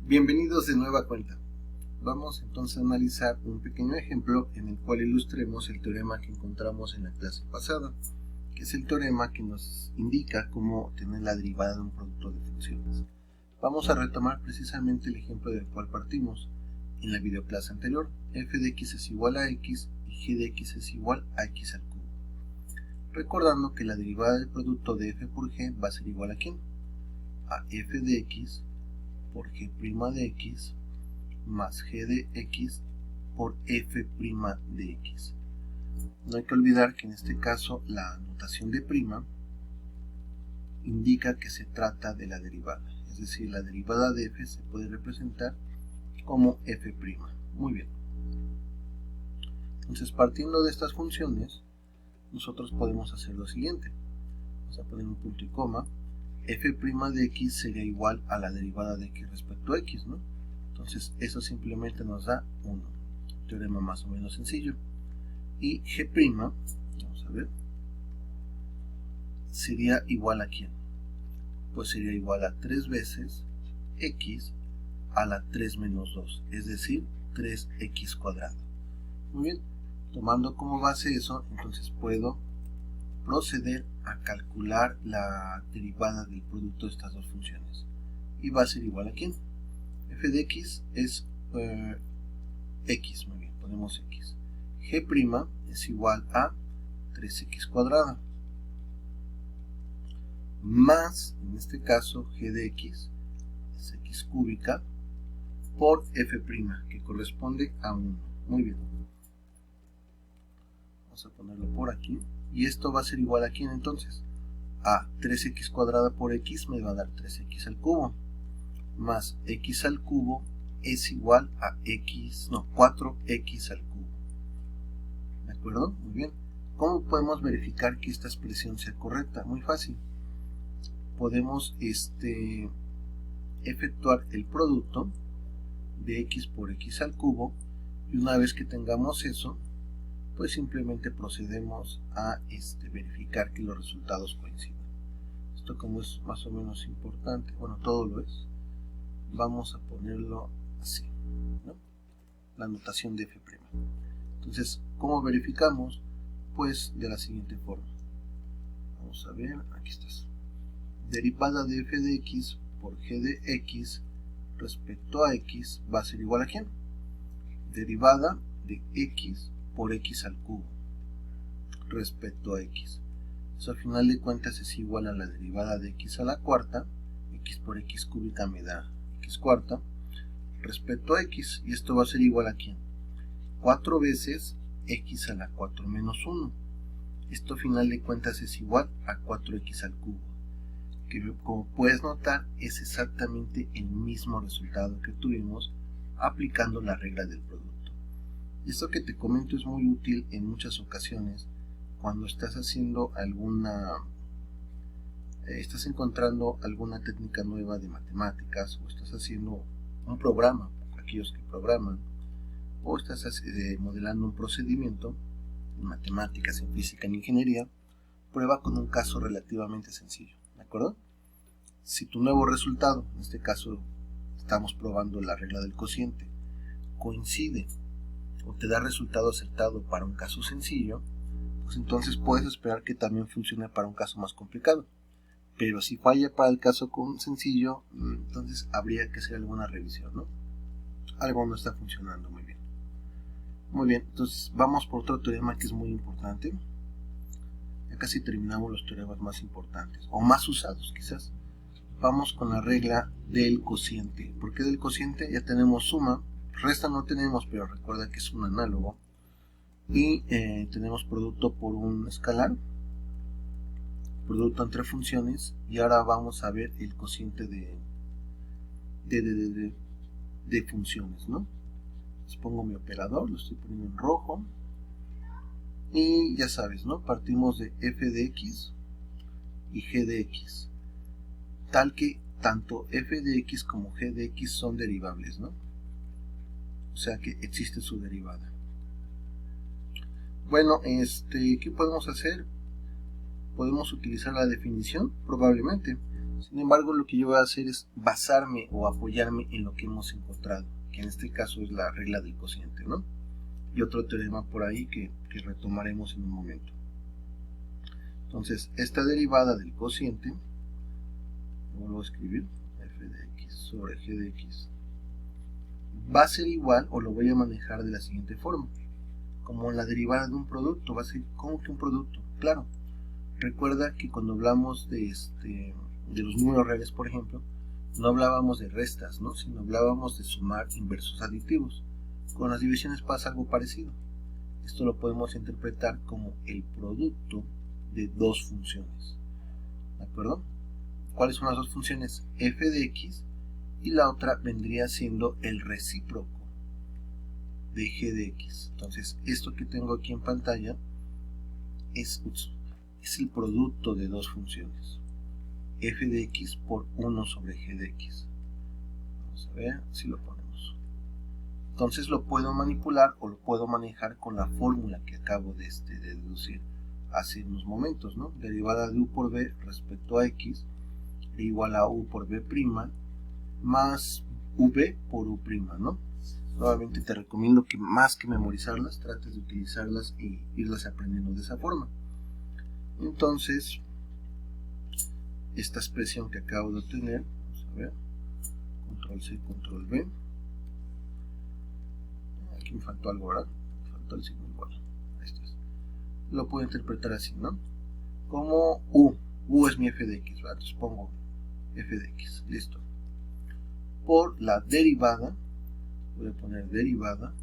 Bienvenidos de nueva cuenta. Vamos entonces a analizar un pequeño ejemplo en el cual ilustremos el teorema que encontramos en la clase pasada, que es el teorema que nos indica cómo obtener la derivada de un producto de funciones. Vamos a retomar precisamente el ejemplo del cual partimos en la videoclase anterior. F de x es igual a x y g de x es igual a x al cubo. Recordando que la derivada del producto de f por g va a ser igual a ¿quién? A f de x por g' de x más g de x por f' de x. No hay que olvidar que en este caso la notación de prima indica que se trata de la derivada, es decir, la derivada de f se puede representar como f'. Muy bien. Entonces, partiendo de estas funciones, nosotros podemos hacer lo siguiente. Vamos a poner un punto y coma. F' de x sería igual a la derivada de x respecto a x, ¿no? Entonces, eso simplemente nos da un teorema más o menos sencillo. Y g', vamos a ver, sería igual a ¿quién? Pues sería igual a 3 veces x a la 3 menos 2, es decir, 3x cuadrado. Muy bien, tomando como base eso, entonces puedo proceder a calcular la derivada del producto de estas dos funciones. Y va a ser igual a ¿quién? F de x es x, muy bien, ponemos x. G' es igual a 3x cuadrada. Más, en este caso, g de x es x cúbica por f', que corresponde a 1. Muy bien. Vamos a ponerlo por aquí. Y esto va a ser igual a ¿quién entonces? A 3x cuadrada por x me va a dar 3x al cubo. Más x al cubo es igual a 4x al cubo. ¿De acuerdo? Muy bien. ¿Cómo podemos verificar que esta expresión sea correcta? Muy fácil. Podemos efectuar el producto de x por x al cubo, y una vez que tengamos eso, pues simplemente procedemos a verificar que los resultados coincidan. Esto, como es más o menos importante, bueno, todo lo es, vamos a ponerlo así, ¿no? La notación de f'. Entonces, ¿cómo verificamos? Pues de la siguiente forma. Vamos a ver, aquí estás. Derivada de f de x por g de x respecto a x va a ser igual a ¿quién? Derivada de x por x al cubo respecto a x. Eso, a final de cuentas, es igual a la derivada de x a la cuarta. X por x cúbica me da x cuarta respecto a x, y esto va a ser igual a ¿quién? 4 veces x a la 4 menos 1. Esto, a final de cuentas, es igual a 4x al cubo, que, como puedes notar, es exactamente el mismo resultado que tuvimos aplicando la regla del producto. Esto que te comento es muy útil en muchas ocasiones cuando estás haciendo estás encontrando alguna técnica nueva de matemáticas, o estás haciendo un programa, aquellos que programan, o estás modelando un procedimiento en matemáticas, en física, en ingeniería. Prueba con un caso relativamente sencillo, ¿de acuerdo? Si tu nuevo resultado, en este caso estamos probando la regla del cociente, coincide o te da resultado acertado para un caso sencillo, pues entonces puedes esperar que también funcione para un caso más complicado. Pero si falla para el caso sencillo, entonces habría que hacer alguna revisión, ¿no? Algo no está funcionando muy bien. Muy bien, entonces vamos por otro teorema que es muy importante. Ya casi terminamos los teoremas más importantes, o más usados quizás. Vamos con la regla del cociente. ¿Por qué del cociente? Ya tenemos suma. Resta no tenemos, pero recuerda que es un análogo. Y tenemos producto por un escalar, producto entre funciones, y ahora vamos a ver el cociente de funciones, ¿no? Les pongo mi operador, lo estoy poniendo en rojo, y ya sabes, ¿no? Partimos de f de x y g de x, tal que tanto f de x como g de x son derivables, ¿no? O sea que existe su derivada. Bueno, ¿qué podemos hacer? Podemos utilizar la definición, probablemente. Sin embargo, lo que yo voy a hacer es basarme o apoyarme en lo que hemos encontrado, que en este caso es la regla del cociente, ¿no? Y otro teorema por ahí que retomaremos en un momento. Entonces, esta derivada del cociente, lo vuelvo a escribir, f de x sobre g de x, va a ser igual, o lo voy a manejar de la siguiente forma, como la derivada de un producto. Va a ser como que un producto, claro. Recuerda que cuando hablamos de los números reales, por ejemplo, no hablábamos de restas, ¿no? Sino hablábamos de sumar inversos aditivos. Con las divisiones pasa algo parecido. Esto lo podemos interpretar como el producto de dos funciones, ¿de acuerdo? ¿Cuáles son las dos funciones? F de x, y la otra vendría siendo el recíproco de g de x. Entonces, esto que tengo aquí en pantalla es el producto de dos funciones, f de x por 1 sobre g de x. Vamos a ver si lo ponemos. Entonces lo puedo manipular o lo puedo manejar con la fórmula que acabo de deducir hace unos momentos, ¿no? Derivada de u por b respecto a x es igual a u por b' más v por u', ¿no? Nuevamente te recomiendo que más que memorizarlas, trates de utilizarlas y irlas aprendiendo de esa forma. Entonces, esta expresión que acabo de obtener, vamos a ver, control C, control V, aquí me faltó algo, ¿verdad? Me faltó el signo igual, este es. Lo puedo interpretar así, ¿no? Como u es mi f de x, ¿verdad? Entonces pongo f de x, listo. Por la derivada, voy a poner derivada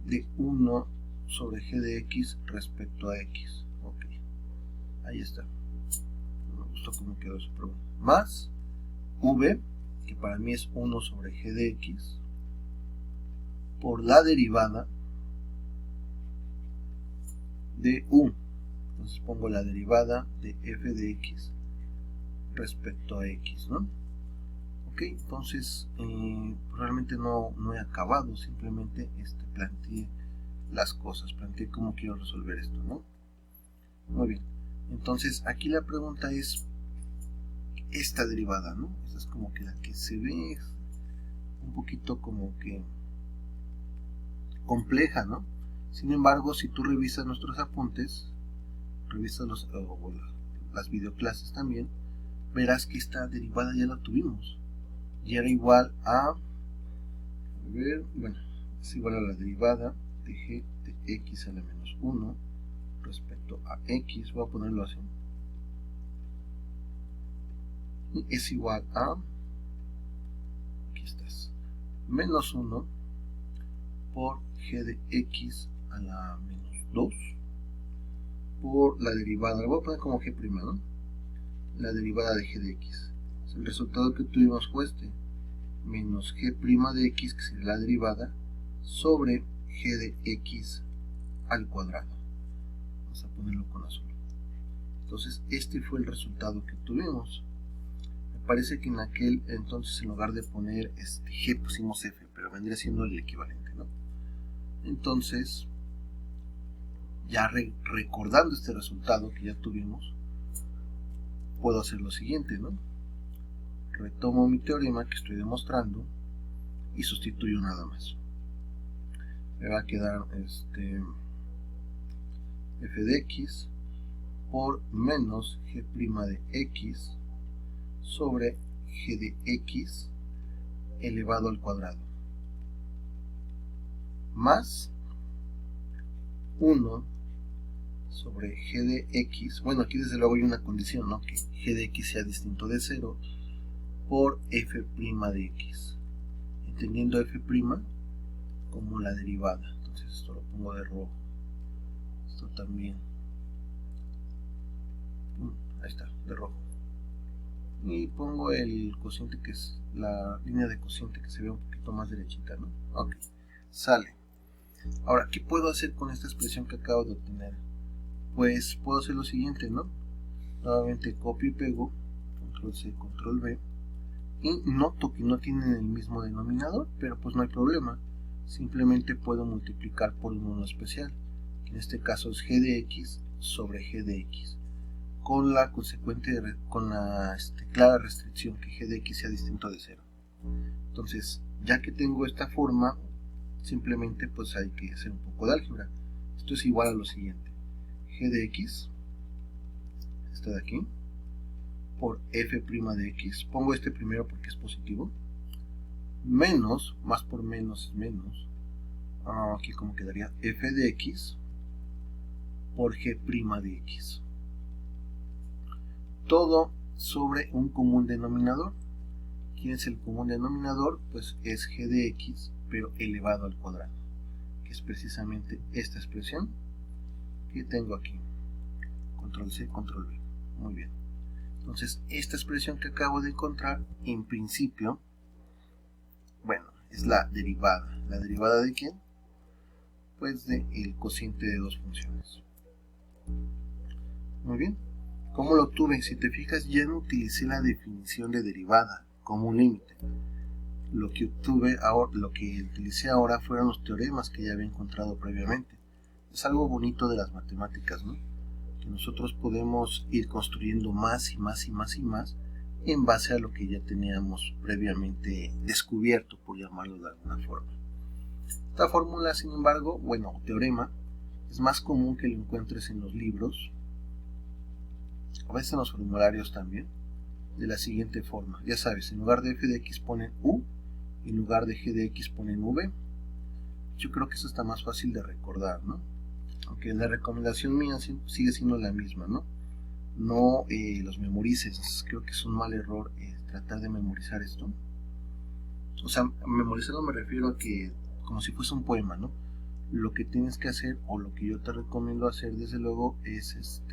de 1 sobre g de x respecto a x. Ok, ahí está. No me gustó cómo quedó eso, pero bueno. Más v, que para mí es 1 sobre g de x, por la derivada de u. Entonces pongo la derivada de f de x respecto a x, ¿no? Ok, entonces realmente no he acabado, simplemente planteé las cosas, planteé cómo quiero resolver esto, ¿no? Muy bien, entonces aquí la pregunta es esta derivada, ¿no? Esta es como que la que se ve un poquito como que compleja, ¿no? Sin embargo, si tú revisas nuestros apuntes, revisas las videoclases también, verás que esta derivada ya la tuvimos. Y era igual a ver, bueno, es igual a la derivada de g de x a la menos 1 respecto a x, voy a ponerlo así, y es igual a, aquí estás, menos 1 por g de x a la menos 2 por la derivada, lo voy a poner como g', ¿no? La derivada de g de x. El resultado que tuvimos fue menos g' de x, que sería la derivada, sobre g de x al cuadrado. Vamos a ponerlo con azul. Entonces este fue el resultado que tuvimos. Me parece que en aquel entonces, en lugar de poner g, pusimos f, pero vendría siendo el equivalente, ¿no? Entonces, ya recordando este resultado que ya tuvimos, puedo hacer lo siguiente, ¿no? Retomo mi teorema que estoy demostrando y sustituyo nada más. Me va a quedar f de x por menos g' de x sobre g de x elevado al cuadrado, más 1 sobre g de x, bueno, aquí desde luego hay una condición, ¿no? Que g de x sea distinto de 0, por f' de x, entendiendo f' como la derivada. Entonces esto lo pongo de rojo, esto también, ahí está, de rojo, y pongo el cociente, que es la línea de cociente que se ve un poquito más derechita, ¿no? Ok, sale. Ahora, ¿qué puedo hacer con esta expresión que acabo de obtener? Pues puedo hacer lo siguiente, ¿no? Nuevamente copio y pego, control C, control V, y noto que no tienen el mismo denominador, pero pues no hay problema, simplemente puedo multiplicar por uno especial, que en este caso es g de x sobre g de x. con la consecuente, con la clara restricción que g de x sea distinto de 0. Entonces, ya que tengo esta forma, simplemente pues hay que hacer un poco de álgebra. Esto es igual a lo siguiente: g de x, esta de aquí, por f' de x, pongo este primero porque es positivo, menos, más por menos es menos, aquí como quedaría f de x por g' de x, todo sobre un común denominador. ¿Quién es el común denominador? Pues es g de x, pero elevado al cuadrado, que es precisamente esta expresión que tengo aquí. Control C, control V. Muy bien. Entonces, esta expresión que acabo de encontrar, en principio, bueno, es la derivada. ¿La derivada de quién? Pues del cociente de dos funciones. Muy bien. ¿Cómo lo obtuve? Si te fijas, ya no utilicé la definición de derivada como un límite. Lo que obtuve ahora, lo que utilicé ahora fueron los teoremas que ya había encontrado previamente. Es algo bonito de las matemáticas, ¿no? Que nosotros podemos ir construyendo más y más y más y más en base a lo que ya teníamos previamente descubierto, por llamarlo de alguna forma. Esta fórmula, sin embargo, bueno, teorema, es más común que lo encuentres en los libros, a veces en los formularios también, de la siguiente forma. Ya sabes, en lugar de f de x ponen u, y en lugar de g de x ponen v. Yo creo que eso está más fácil de recordar, ¿no? Aunque la recomendación mía sigue siendo la misma, ¿no? No los memorices. Creo que es un mal error tratar de memorizar esto. O sea, memorizarlo me refiero a que como si fuese un poema, ¿no? Lo que tienes que hacer, o lo que yo te recomiendo hacer, desde luego, es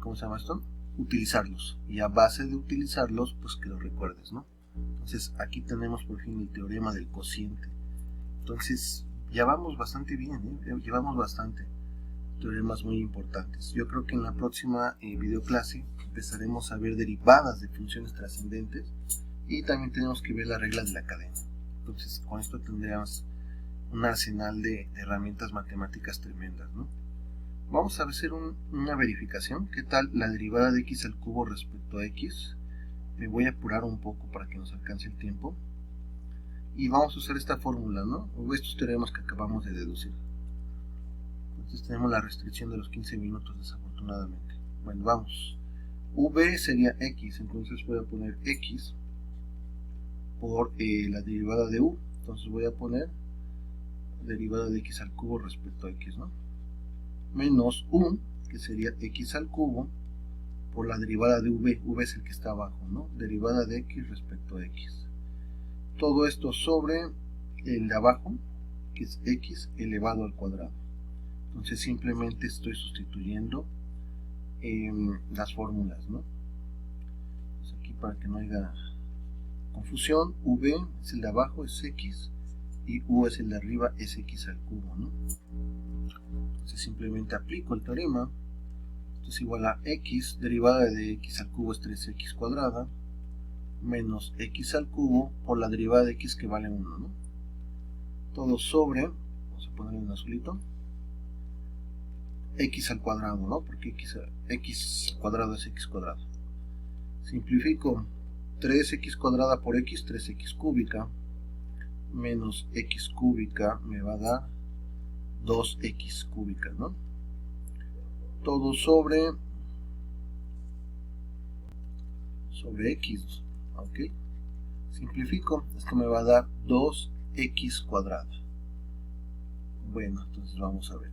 ¿cómo se llama esto? Utilizarlos. Y a base de utilizarlos, pues que los recuerdes, ¿no? Entonces, aquí tenemos por fin el teorema del cociente. Entonces, ya vamos bastante bien, llevamos bastante teoremas muy importantes. Yo creo que en la próxima videoclase empezaremos a ver derivadas de funciones trascendentes y también tenemos que ver la regla de la cadena. Entonces, con esto tendríamos un arsenal de herramientas matemáticas tremendas, ¿no? Vamos a hacer una verificación. ¿Qué tal la derivada de x al cubo respecto a x? Me voy a apurar un poco para que nos alcance el tiempo. Y vamos a usar esta fórmula, ¿no? O estos teoremas que acabamos de deducir. Entonces tenemos la restricción de los 15 minutos, desafortunadamente. Bueno, vamos. V sería x, entonces voy a poner x por la derivada de u. Entonces voy a poner derivada de x al cubo respecto a x, ¿no? Menos u, que sería x al cubo, por la derivada de v. V es el que está abajo, ¿no? Derivada de x respecto a x. Todo esto sobre el de abajo, que es x elevado al cuadrado. Entonces simplemente estoy sustituyendo las fórmulas, ¿no? Pues aquí, para que no haya confusión, v es el de abajo, es x, y u es el de arriba, es x al cubo, ¿no? Entonces simplemente aplico el teorema. Esto es igual a x, derivada de x al cubo es 3x cuadrada, menos x al cubo por la derivada de x, que vale 1, ¿no? Todo sobre, vamos a ponerlo en azulito, x al cuadrado, ¿no? Porque x cuadrado es x cuadrado. Simplifico 3x cuadrada por x, 3x cúbica, menos x cúbica me va a dar 2x cúbica, ¿no? Todo sobre x, ¿ok? Simplifico, esto me va a dar 2x cuadrada. Bueno, entonces vamos a ver.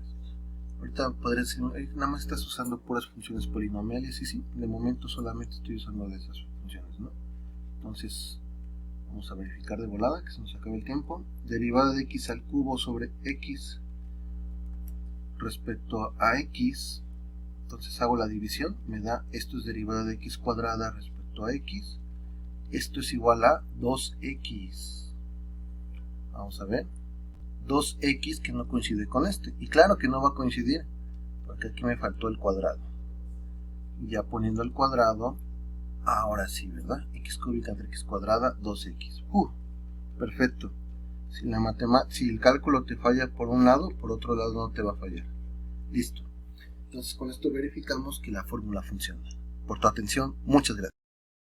Ahorita podría decir, nada más estás usando puras funciones polinomiales, y sí, de momento solamente estoy usando de esas funciones, ¿no? Entonces, vamos a verificar de volada, que se nos acabe el tiempo. Derivada de x al cubo sobre x respecto a x. Entonces hago la división, me da, esto es derivada de x cuadrada respecto a x. Esto es igual a 2x. Vamos a ver. 2x que no coincide con este. Y claro que no va a coincidir, porque aquí me faltó el cuadrado. Y ya poniendo el cuadrado, ahora sí, ¿verdad? X cúbica entre x cuadrada, 2x. Perfecto. Si el cálculo te falla por un lado, por otro lado no te va a fallar. Listo. Entonces con esto verificamos que la fórmula funciona. Por tu atención, muchas gracias.